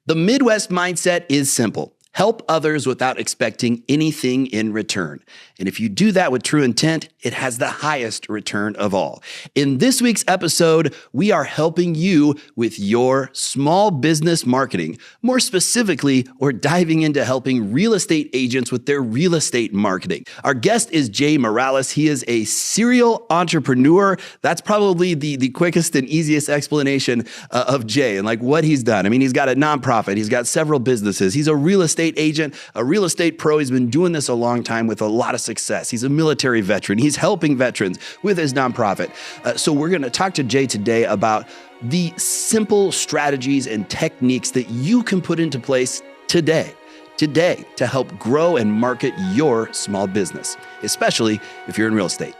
The Midwest mindset is simple. Help others without expecting anything in return. And if you do that with true intent, it has the highest return of all. In this week's episode, we are helping you with your small business marketing. More specifically, we're diving into helping real estate agents with their real estate marketing. Our guest is Jay Miralles. He is a serial entrepreneur. That's probably the quickest and easiest explanation of Jay and like what he's done. I mean, he's got a nonprofit. He's got several businesses. He's a real estate agent, a real estate pro. He's been doing this a long time with a lot of success. He's a military veteran. He's helping veterans with his nonprofit. So we're going to talk to Jay today about the simple strategies and techniques that you can put into place today to help grow and market your small business, especially if you're in real estate.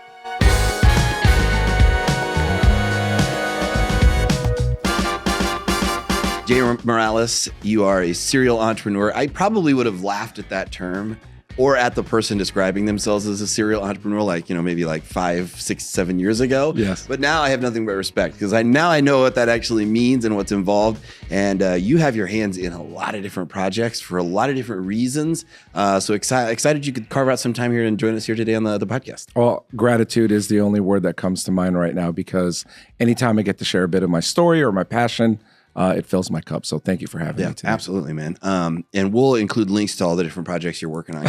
Jay Miralles, you are a serial entrepreneur. I probably would have laughed at that term or at the person describing themselves as a serial entrepreneur, like, maybe like 5, 6, 7 years ago. Yes. But now I have nothing but respect because I know what that actually means and what's involved. And you have your hands in a lot of different projects for a lot of different reasons. So excited you could carve out some time here and join us here today on the podcast. Well, gratitude is the only word that comes to mind right now because anytime I get to share a bit of my story or my passion, it fills my cup. So thank you for having me today. Absolutely, man. And we'll include links to all the different projects you're working on.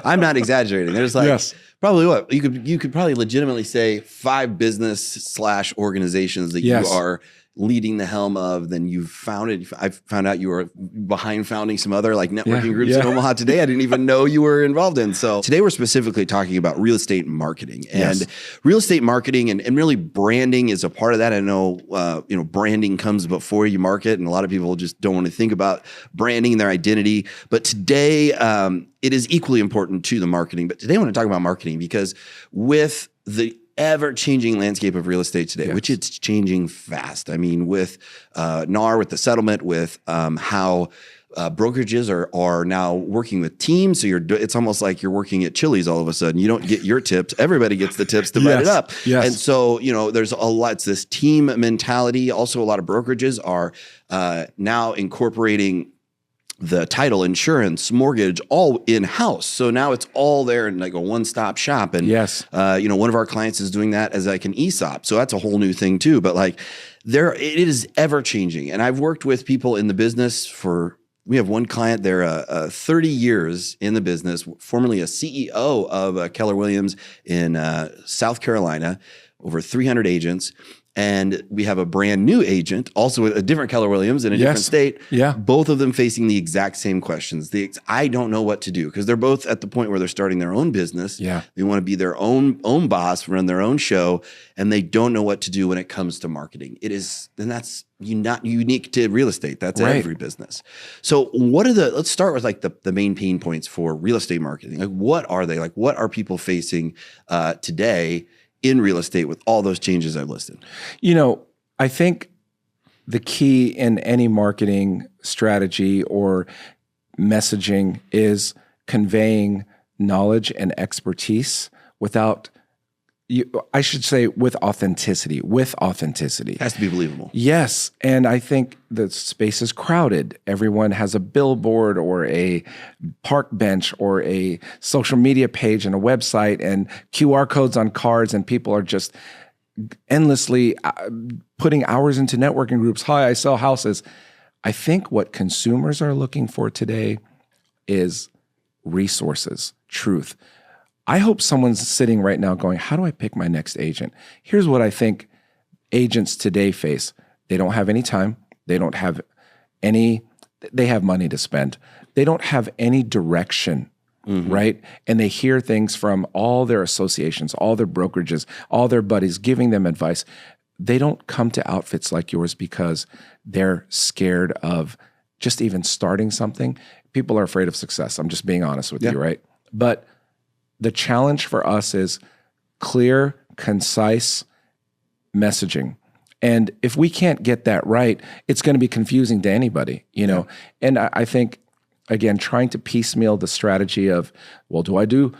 I'm not exaggerating. There's probably what you could probably legitimately say 5 business/organizations that you are leading the helm of. Then you've founded. I found out you were behind founding some other like networking groups in Omaha today. I didn't even know you were involved in. So today we're specifically talking about real estate marketing and real estate marketing and really branding is a part of that. I know, branding comes before you market, and a lot of people just don't want to think about branding and their identity. But today, it is equally important to the marketing. But today I want to talk about marketing because with the ever-changing landscape of real estate today, which it's changing fast. I mean, with NAR, with the settlement, with how brokerages are now working with teams. So it's almost like you're working at Chili's all of a sudden. You don't get your tips. Everybody gets the tips to divide it up. Yes. And so, there's a lot, it's this team mentality. Also, a lot of brokerages are now incorporating the title, insurance, mortgage, all in-house. So now it's all there in like a one-stop shop. And one of our clients is doing that as like an ESOP. So that's a whole new thing too. But like it is ever changing. And I've worked with people in the business we have one client, they're 30 years in the business, formerly a CEO of Keller Williams in South Carolina, over 300 agents. And we have a brand new agent, also a different Keller Williams in a different state. Yeah. Both of them facing the exact same questions. I don't know what to do because they're both at the point where they're starting their own business. Yeah. They want to be their own boss, run their own show, and they don't know what to do when it comes to marketing. That's not unique to real estate. That's every business. So let's start with like the main pain points for real estate marketing. Like what are they? Like what are people facing today in real estate with all those changes I've listed? I think the key in any marketing strategy or messaging is conveying knowledge and expertise with authenticity. It has to be believable. Yes. And I think the space is crowded. Everyone has a billboard or a park bench or a social media page and a website and QR codes on cards, and people are just endlessly putting hours into networking groups. Hi, I sell houses. I think what consumers are looking for today is resources, truth. I hope someone's sitting right now going, how do I pick my next agent? Here's what I think agents today face. They don't have any time. They have money to spend. They don't have any direction, right? And they hear things from all their associations, all their brokerages, all their buddies giving them advice. They don't come to outfits like yours because they're scared of just even starting something. People are afraid of success. I'm just being honest with you, right? But the challenge for us is clear, concise messaging. And if we can't get that right, it's going to be confusing to anybody, know? And I think, again, trying to piecemeal the strategy of, well, do I do,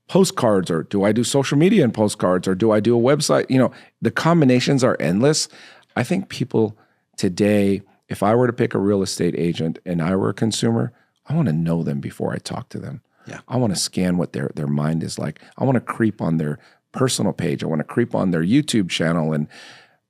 postcards, or do I do social media and postcards, or do I do a website? The combinations are endless. I think people today if I were to pick a real estate agent and I were a consumer, I want to know them before I talk to them. Yeah. I want to scan what their mind is like. I want to creep on their personal page. I want to creep on their YouTube channel. And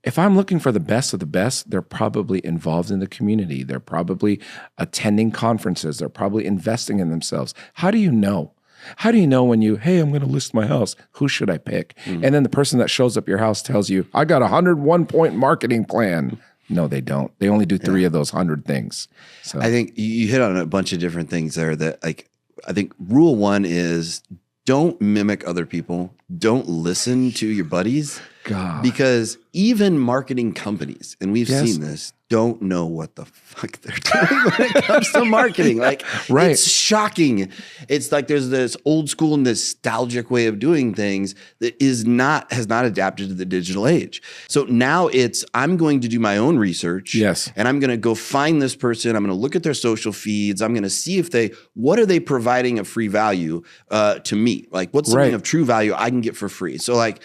if I'm looking for the best of the best, they're probably involved in the community. They're probably attending conferences. They're probably investing in themselves. How do you know? How do you know when hey, I'm going to list my house. Who should I pick? And then the person that shows up your house tells you, I got a 101-point marketing plan. No, they don't. They only do 3 of those 100 things. So I think you hit on a bunch of different things there that I think rule 1 is don't mimic other people. Don't listen to your buddies. God. Because even marketing companies, and we've seen this, don't know what the fuck they're doing when it comes to marketing. Like, it's shocking. It's like there's this old school nostalgic way of doing things that has not adapted to the digital age. So now I'm going to do my own research. Yes. And I'm going to go find this person. I'm going to look at their social feeds. I'm going to see what are they providing of free value to me? Like, what's something of true value I can get for free? So like,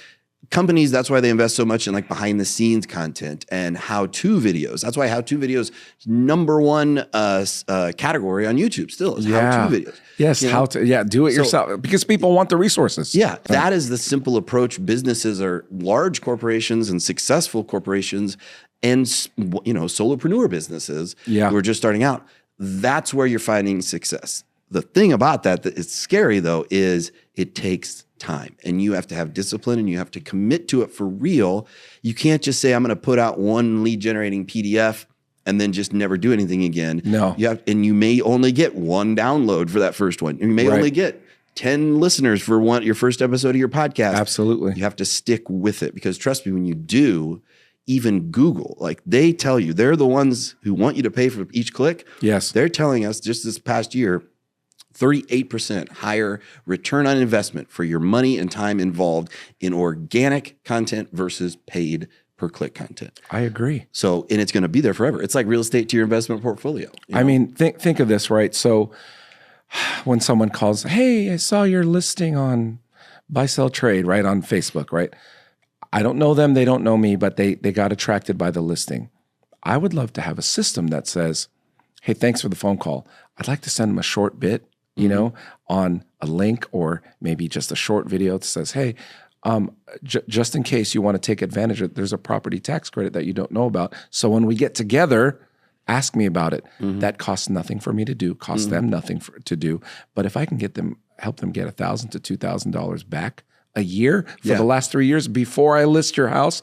companies, that's why they invest so much in like behind the scenes content and how-to videos. That's why how-to videos #1 category on YouTube still is how-to videos. Yes, do it yourself because people want the resources. Yeah, that is the simple approach. Businesses are large corporations and successful corporations and solopreneur businesses who are just starting out. That's where you're finding success. The thing about that is scary though is it takes time and you have to have discipline and you have to commit to it for real. You can't just say, I'm going to put out one lead generating PDF and then just never do anything again. No. And you may only get 1 download for that first one. You may only get 10 listeners for your first episode of your podcast. Absolutely. You have to stick with it because trust me, when you do, even Google, like they tell you, they're the ones who want you to pay for each click. Yes. They're telling us just this past year, 38% higher return on investment for your money and time involved in organic content versus paid per click content. I agree. So, and it's going to be there forever. It's like real estate to your investment portfolio. I mean, think of this, right? So when someone calls, hey, I saw your listing on Buy Sell Trade, right, on Facebook, right? I don't know them, they don't know me, but they got attracted by the listing. I would love to have a system that says, hey, thanks for the phone call. I'd like to send them a short bit, on a link or maybe just a short video that says, hey, just in case you want to take advantage of it, there's a property tax credit that you don't know about. So when we get together, ask me about it. That costs nothing for me to do, costs them nothing to do. But if I can help them get $1,000 to $2,000 back a year for the last 3 years before I list your house,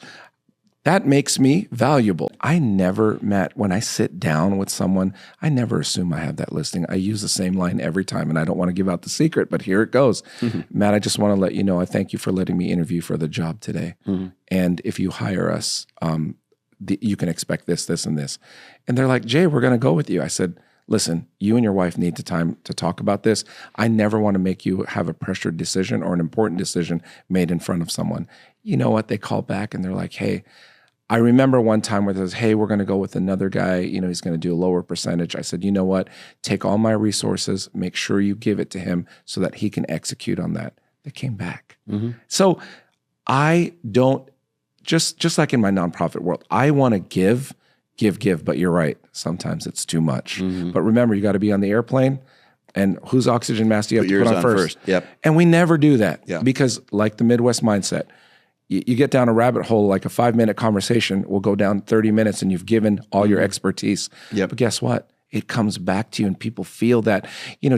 that makes me valuable. Matt, when I sit down with someone, I never assume I have that listing. I use the same line every time, and I don't want to give out the secret, but here it goes. Matt, I just want to let you know, I thank you for letting me interview for the job today. And if you hire us, you can expect this, this, and this. And they're like, Jay, we're going to go with you. I said, listen, you and your wife need time to talk about this. I never want to make you have a pressured decision or an important decision made in front of someone. You know what? They call back and they're like, hey, I remember one time where it says, hey, we're going to go with another guy. He's going to do a lower percentage. I said, you know what? Take all my resources, make sure you give it to him so that he can execute on that. They came back. So I don't, just like in my nonprofit world, I want to give, but you're right. Sometimes it's too much. But remember, you got to be on the airplane. And whose oxygen mask do you have to put on first? Yep. And we never do that because like the Midwest mindset, you get down a rabbit hole, like a 5-minute conversation will go down 30 minutes and you've given all your expertise. But guess what? It comes back to you and people feel that,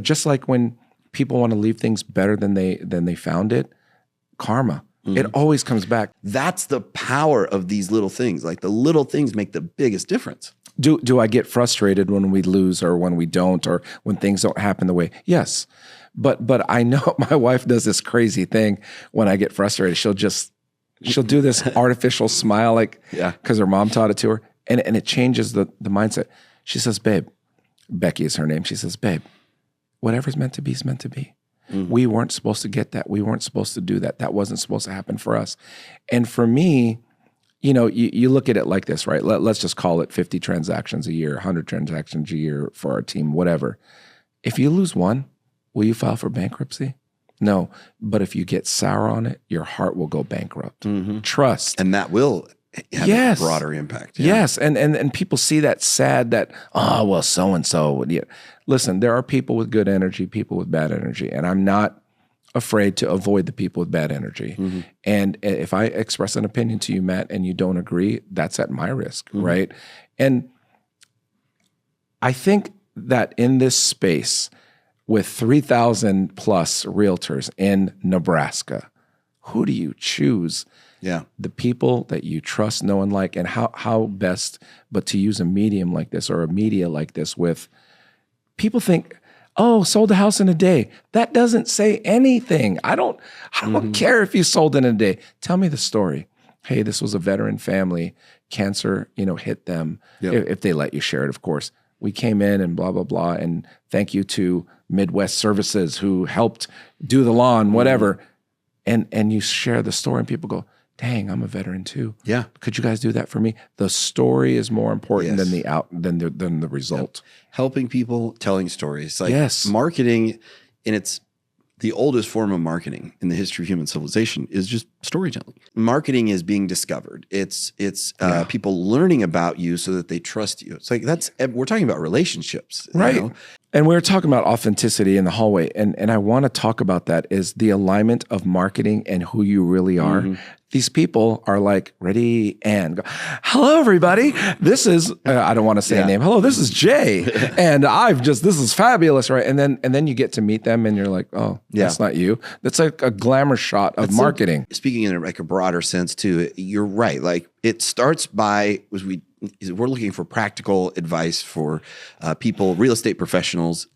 just like when people want to leave things better than they found it, karma. It always comes back. That's the power of these little things. Like the little things make the biggest difference. Do I get frustrated when we lose or when we don't or when things don't happen the way? Yes. But I know my wife does this crazy thing when I get frustrated. She'll do this artificial smile, because her mom taught it to her, and it changes the mindset. She says, babe, Becky is her name. She says, babe, whatever's meant to be is meant to be. We weren't supposed to get that. We weren't supposed to do that. That wasn't supposed to happen for us. And for me, you look at it like this, right? Let's just call it 50 transactions a year, 100 transactions a year for our team, whatever. If you lose one, will you file for bankruptcy? No, but if you get sour on it, your heart will go bankrupt. Trust. And that will have a broader impact. Yeah. Yes. And people see that sad that, oh, well, so-and-so. Yeah. Listen, there are people with good energy, people with bad energy. And I'm not afraid to avoid the people with bad energy. And if I express an opinion to you, Matt, and you don't agree, that's at my risk, right? And I think that in this space with 3,000 plus realtors in Nebraska, who do you choose? Yeah. The people that you trust, know, and like, and how best but to use a medium like this or a media like this with people think, oh, sold a house in a day. That doesn't say anything. I don't care if you sold in a day. Tell me the story. Hey, this was a veteran family. Cancer, hit them. If they let you share it, of course. We came in and blah, blah, blah. And thank you to Midwest Services who helped do the lawn, whatever. And you share the story and people go, dang, I'm a veteran too. Yeah. Could you guys do that for me? The story is more important than the result. Helping people, telling stories. Like marketing, and it's the oldest form of marketing in the history of human civilization is just storytelling. Marketing is being discovered. It's people learning about you so that they trust you. It's like we're talking about relationships. Right. And we were talking about authenticity in the hallway. And I want to talk about that is the alignment of marketing and who you really are. These people are like, ready and go, hello, everybody. This is, I don't want to say a name. Hello, this is Jay. And this is fabulous, right? And then you get to meet them and you're like, oh, that's not you. That's like a glamour shot of marketing. Speaking in like a broader sense too, you're right. Like it starts by, we're looking for practical advice for people, real estate professionals,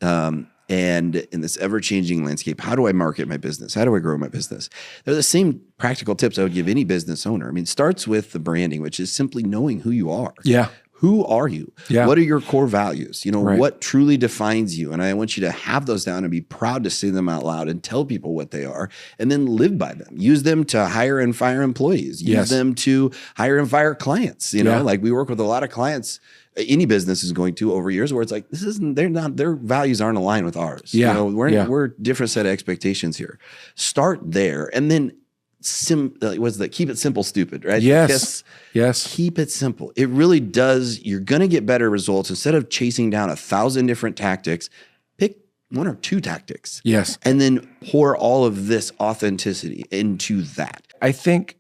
and in this ever-changing landscape, how do I market my business? How do I grow my business? They're the same practical tips I would give any business owner. I mean, it starts with the branding, which is simply knowing who you are. Yeah. Who are you? Yeah. What are your core values? What truly defines you? And I want you to have those down and be proud to say them out loud and tell people what they are and then live by them. Use them to hire and fire employees. Use them to hire and fire clients. Like we work with a lot of clients any business is going to over years where it's like, their values aren't aligned with ours. Yeah. We're different set of expectations here. Start there. And then keep it simple, stupid, right? Yes. Keep it simple. It really does. You're going to get better results. Instead of chasing down 1,000 different tactics, pick 1 or 2 tactics. Yes. And then pour all of this authenticity into that. I think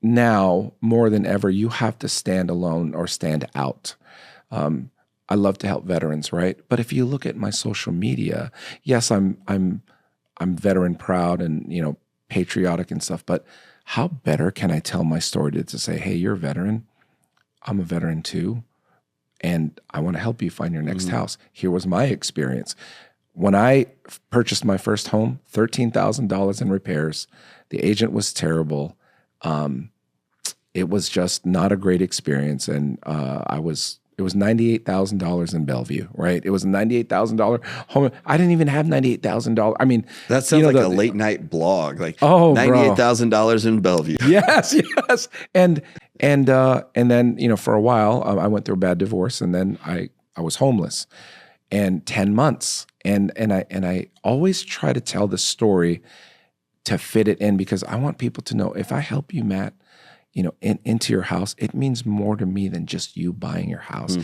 now more than ever, you have to stand alone or stand out. I love to help veterans, right? But if you look at my social media, yes, I'm veteran proud and patriotic and stuff. But how better can I tell my story to say, hey, you're a veteran, I'm a veteran too, and I want to help you find your next house. Here was my experience. When I purchased my first home, $13,000 in repairs. The agent was terrible. It was just not a great experience, and it was $98,000 in Bellevue, right? It was a $98,000 home. I didn't even have $98,000. I mean, that sounds like a late night blog. Like $98,000 in Bellevue. Yes. And then for a while I went through a bad divorce, and then I was homeless, and 10 months. And I always try to tell the story to fit it in because I want people to know if I help you, Matt, into your house, it means more to me than just you buying your house.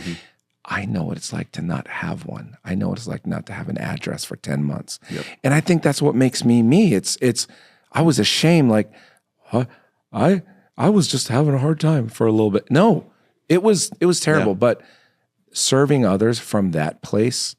I know what it's like to not have one. I know what it's like not to have an address for 10 months. Yep. And I think that's what makes me me. I was ashamed, like, I was just having a hard time for a little bit. No, it was terrible. Yeah. But serving others from that place,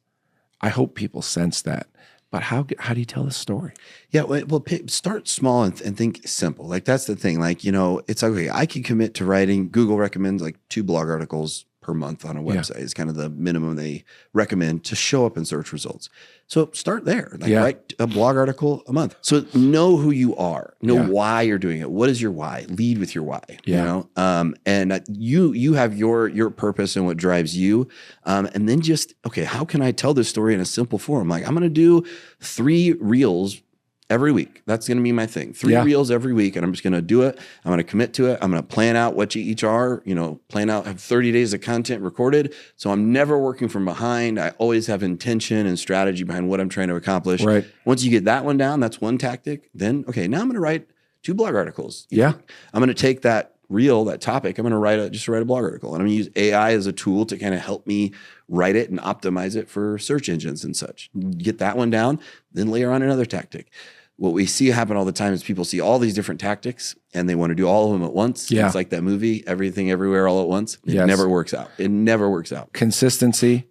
I hope people sense that. But how do you tell the story? Yeah, well, start small and think simple. Like that's the thing. Like, it's okay. I can commit to writing. Google recommends like 2 blog articles per month on a website. It's kind of the minimum they recommend to show up in search results. So start there. Like write a blog article a month. So know who you are. Know why you're doing it. What is your why? Lead with your why. And you have your purpose and what drives you. And then just, okay, how can I tell this story in a simple form? Like I'm going to do 3 reels every week. That's going to be my thing. 3 reels every week, and I'm just going to do it. I'm going to commit to it. I'm going to plan out what you each are, have 30 days of content recorded. So I'm never working from behind. I always have intention and strategy behind what I'm trying to accomplish. Right. Once you get that one down, that's one tactic. Then, okay, now I'm going to write 2 blog articles. Yeah. I'm going to take that reel, that topic, I'm going to just write a blog article, and I'm going to use AI as a tool to kind of help me write it and optimize it for search engines and such. Get that one down, then layer on another tactic. What we see happen all the time is people see all these different tactics and they want to do all of them at once. Yeah. It's like that movie, Everything Everywhere All at Once. It Yes. never works out. It never works out. Consistency.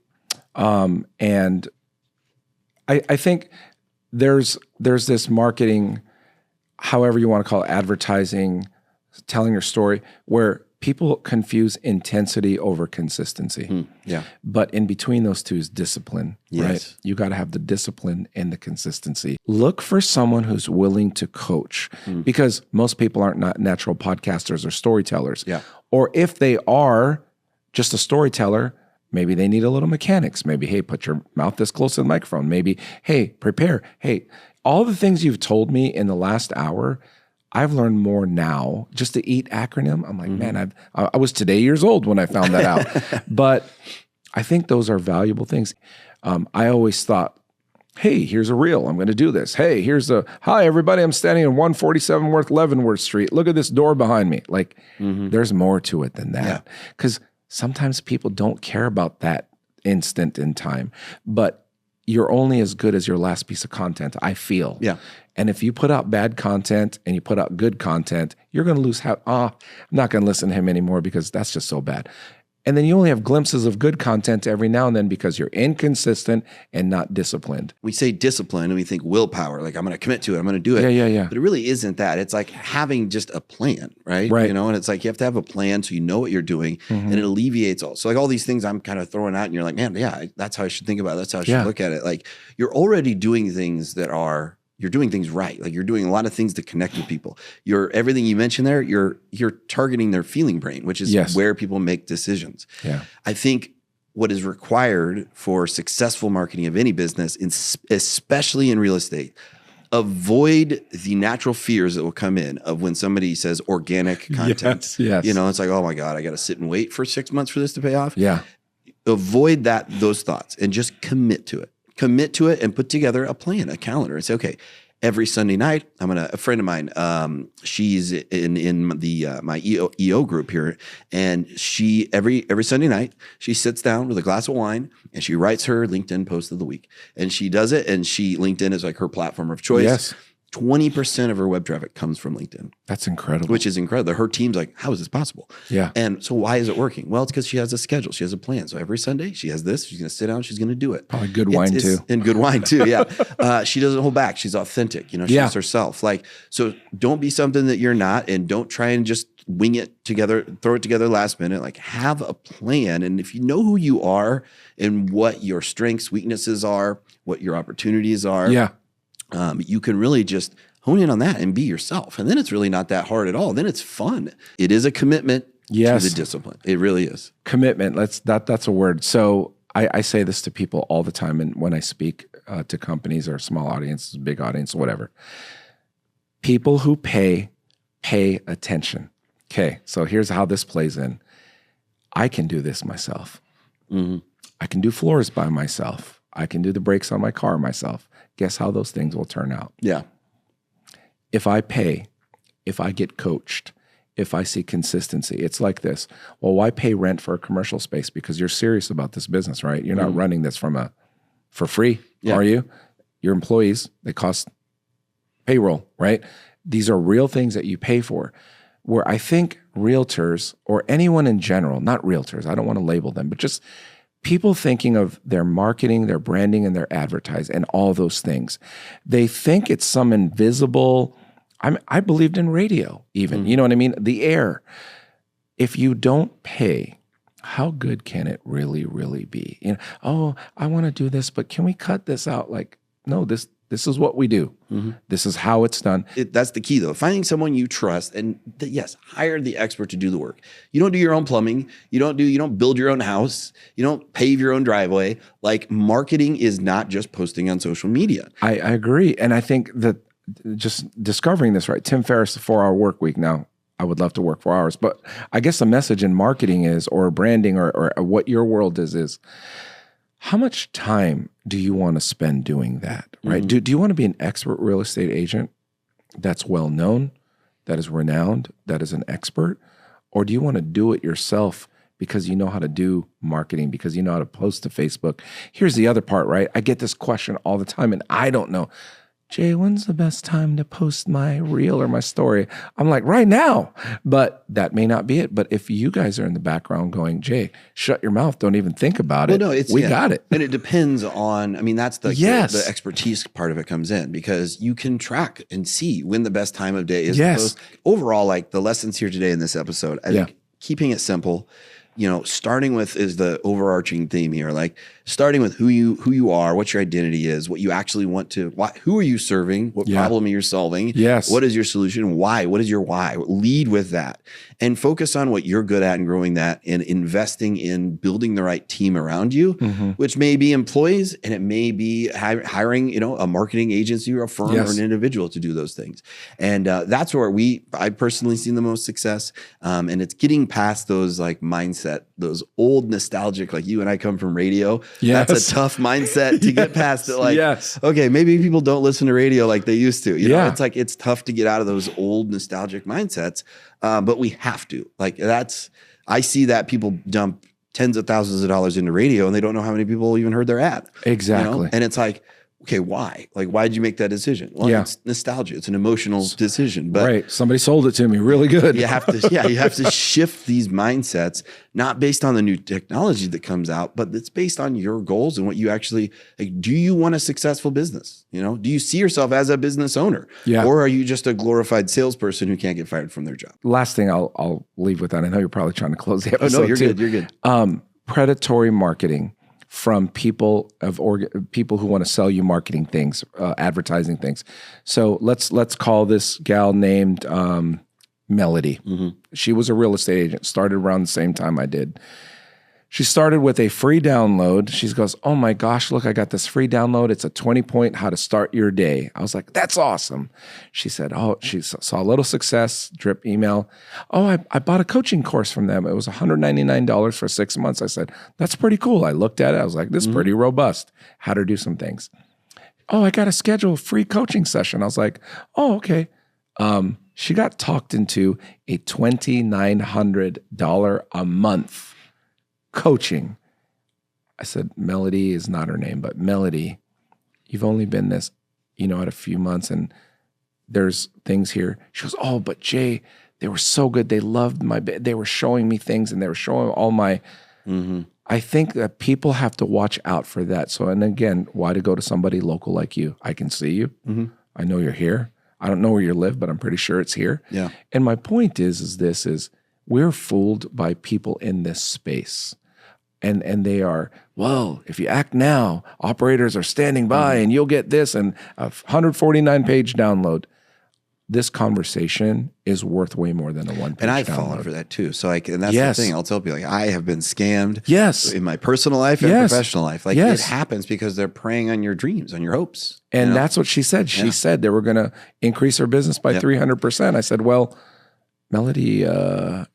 And I think there's this marketing, however you want to call it, advertising, telling your story, where people confuse intensity over consistency. Yeah. But in between those two is discipline, Yes. right? You got to have the discipline and the consistency. Look for someone who's willing to coach, because most people aren't not natural podcasters or storytellers. Yeah. Or if they are just a storyteller, maybe they need a little mechanics. Maybe, hey, put your mouth this close to the microphone. Maybe, hey, prepare. Hey, all the things you've told me in the last hour, I've learned more now. Just the EAT acronym, I'm like, man, I was today years old when I found that out. But I think those are valuable things. I always thought, hey, here's a reel. I'm going to do this. Hey, hi, everybody. I'm standing in 147 North Leavenworth Street. Look at this door behind me. Like, there's more to it than that. Because sometimes people don't care about that instant in time. But you're only as good as your last piece of content, I feel. Yeah. And if you put out bad content and you put out good content, you're going to lose I'm not going to listen to him anymore because that's just so bad. And then you only have glimpses of good content every now and then because you're inconsistent and not disciplined. We say discipline and we think willpower, like I'm going to commit to it, I'm going to do it. Yeah. But it really isn't that. It's like having just a plan, right? Right. You know, and it's like you have to have a plan so you know what you're doing, and it alleviates all. So like all these things I'm kind of throwing out, and you're like, man, yeah, that's how I should think about it. That's how I should look at it. Like you're already doing things you're doing things right. Like you're doing a lot of things to connect with people. Everything you mentioned there, you're targeting their feeling brain, which is where people make decisions. Yeah. I think what is required for successful marketing of any business, especially in real estate, avoid the natural fears that will come in of when somebody says organic content. Yes. You know, it's like, oh my God, I got to sit and wait for 6 months for this to pay off. Yeah. Avoid those thoughts and just commit to it. Commit to it and put together a plan, a calendar, and say, okay, every Sunday night, a friend of mine, she's in my EO group here, and she every Sunday night she sits down with a glass of wine and she writes her LinkedIn post of the week, and she does it, and LinkedIn is like her platform of choice. Yes. 20% of her web traffic comes from LinkedIn. That's incredible. Which is incredible. Her team's like, how is this possible? Yeah. And so why is it working? Well, it's because she has a schedule. She has a plan. So every Sunday she has this. She's going to sit down. She's going to do it. Probably good wine too. And good wine too. Yeah. She doesn't hold back. She's authentic. You know, she's herself. Like, so don't be something that you're not, and don't try and just wing it together, throw it together last minute. Like have a plan. And if you know who you are and what your strengths, weaknesses are, what your opportunities are, you can really just hone in on that and be yourself. And then it's really not that hard at all. Then it's fun. It is a commitment to the discipline. It really is. Commitment. That's a word. So I say this to people all the time. And when I speak to companies or small audiences, big audience, whatever, people who pay attention. Okay. So here's how this plays in. I can do this myself. I can do floors by myself. I can do the brakes on my car myself. Guess how those things will turn out? Yeah. If I pay, if I get coached, if I see consistency, it's like this. Well, why pay rent for a commercial space? Because you're serious about this business, right? You're not running this for free, are you? Your employees, they cost payroll, right? These are real things that you pay for. Where I think realtors or anyone in general, not realtors, I don't want to label them, but just people thinking of their marketing, their branding, and their advertising, and all those things. They think it's some invisible, I believed in radio even, you know what I mean? The air. If you don't pay, how good can it really, really be? You know, oh, I want to do this, but can we cut this out? Like, no, this is what we do. This is how it's done. That's the key, though. Finding someone you trust, and yes, hire the expert to do the work. You don't do your own plumbing. You don't build your own house. You don't pave your own driveway. Like, marketing is not just posting on social media. I agree. And I think that just discovering this, right? Tim Ferriss, the 4-hour work week. Now, I would love to work 4 hours, but I guess the message in marketing is, or branding, or what your world is how much time do you want to spend doing that, right? Do you want to be an expert real estate agent that's well known, that is renowned, that is an expert? Or do you want to do it yourself because you know how to do marketing, because you know how to post to Facebook? Here's the other part, right? I get this question all the time and I don't know. Jay, when's the best time to post my reel or my story? I'm like, right now. But that may not be it. But if you guys are in the background going, Jay, shut your mouth, don't even think about it. No, we got it. And it depends on, I mean, that's the expertise part of it comes in, because you can track and see when the best time of day is to post. Overall, like the lessons here today in this episode, I think keeping it simple, starting with is the overarching theme here. Like starting with who you are, what your identity is, what you actually want to, who are you serving, what problem are you solving? Yes. What is your solution? Why? What is your why? Lead with that and focus on what you're good at and growing that, and investing in building the right team around you, which may be employees, and it may be hiring, a marketing agency or a firm or an individual to do those things. And that's where I've personally seen the most success. And it's getting past those like mindset, those old nostalgic, like you and I come from radio. Yes. That's a tough mindset to get past it. Like, okay, maybe people don't listen to radio like they used to. You know, it's like, it's tough to get out of those old nostalgic mindsets. But we have to. Like I see that people dump tens of thousands of dollars into radio and they don't know how many people even heard their ad. Exactly. And it's like, okay, why? Like, why did you make that decision? Well, it's nostalgia. It's an emotional decision. But somebody sold it to me really good. You have to shift these mindsets, not based on the new technology that comes out, but it's based on your goals and what you actually like. Do you want a successful business? Do you see yourself as a business owner? Or are you just a glorified salesperson who can't get fired from their job? Last thing I'll leave with that. I know you're probably trying to close the episode. Oh, no, you're good. You're good. Predatory marketing from people who want to sell you marketing things, advertising things. So let's call this gal named Melody. She was a real estate agent, started around the same time I did. She started with a free download. She goes, oh my gosh, look, I got this free download. It's a 20-point how to start your day. I was like, that's awesome. She said, she saw a little success, drip email. Oh, I bought a coaching course from them. It was $199 for 6 months. I said, that's pretty cool. I looked at it. I was like, this is pretty robust. Had her do some things. Oh, I got to schedule a free coaching session. I was like, oh, okay. She got talked into a $2,900 a month coaching. I said, Melody is not her name, but Melody, you've only been this, at a few months and there's things here. She goes, oh, but Jay, they were so good. They loved they were showing me things and they were showing all my, I think that people have to watch out for that. So, and again, why to go to somebody local like you? I can see you. I know you're here. I don't know where you live, but I'm pretty sure it's here. Yeah. And my point is we're fooled by people in this space. And they are, well, if you act now, operators are standing by and you'll get this and a 149-page download. This conversation is worth way more than a one-page download. And I've fallen for that too. So and that's the thing. I'll tell people, I have been scammed in my personal life and professional life. It happens because they're preying on your dreams, on your hopes. And that's what she said. She said they were going to increase her business by 300%. I said, well, Melody,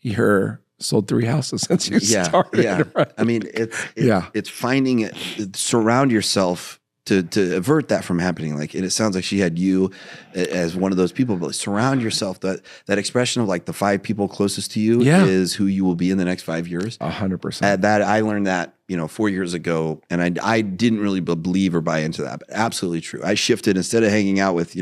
you're sold 3 houses since you started. Yeah. Right? I mean, it's finding it, surround yourself to avert that from happening. Like, and it sounds like she had you as one of those people, but surround yourself. That expression of like the 5 people closest to you is who you will be in the next 5 years. 100%. That I learned that, 4 years ago, and I didn't really believe or buy into that, but absolutely true. I shifted, instead of hanging out with,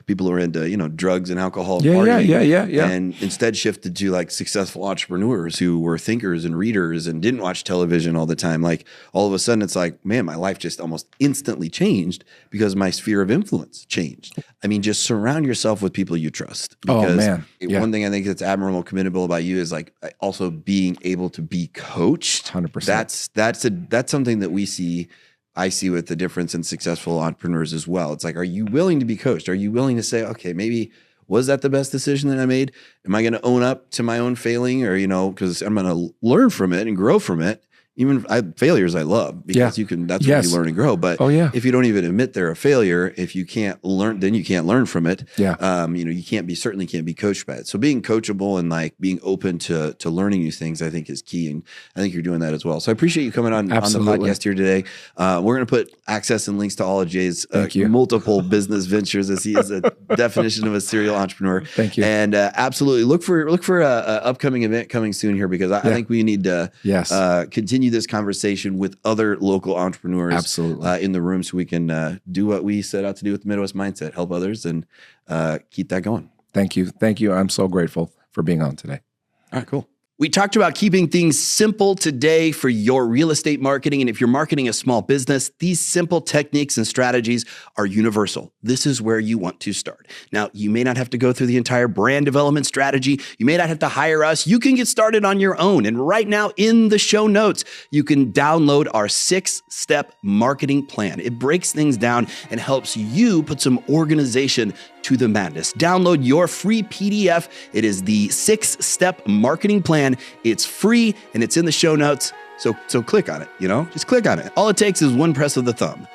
people who are into, drugs and alcohol, and instead shifted to like successful entrepreneurs who were thinkers and readers and didn't watch television all the time. Like all of a sudden it's like, man, my life just almost instantly changed because my sphere of influence changed. I mean, just surround yourself with people you trust. Because one thing I think that's admirable, commendable about you is like also being able to be coached. 100%. That's something that I see with the difference in successful entrepreneurs as well. It's like, are you willing to be coached? Are you willing to say, okay, maybe was that the best decision that I made? Am I going to own up to my own failing, or, because I'm going to learn from it and grow from it failures I love because that's where you learn and grow. But if you don't even admit they're a failure, if you can't learn, then you can't learn from it. You certainly can't be coached by it. So being coachable and like being open to learning new things, I think is key. And I think you're doing that as well. So I appreciate you coming on the podcast here today. We're going to put access and links to all of Jay's multiple business ventures, as he is a definition of a serial entrepreneur. Thank you. And absolutely look for a upcoming event coming soon here, because I think we need to continue this conversation with other local entrepreneurs in the room, so we can do what we set out to do with the Midwest Mindset, help others and keep that going. Thank you. Thank you. I'm so grateful for being on today. All right, cool. We talked about keeping things simple today for your real estate marketing. And if you're marketing a small business, these simple techniques and strategies are universal. This is where you want to start. Now, you may not have to go through the entire brand development strategy. You may not have to hire us. You can get started on your own. And right now in the show notes, you can download our 6-step marketing plan. It breaks things down and helps you put some organization to the madness. Download your free PDF. It is the 6-step marketing plan. It's free and it's in the show notes. So click on it, just click on it. All it takes is one press of the thumb.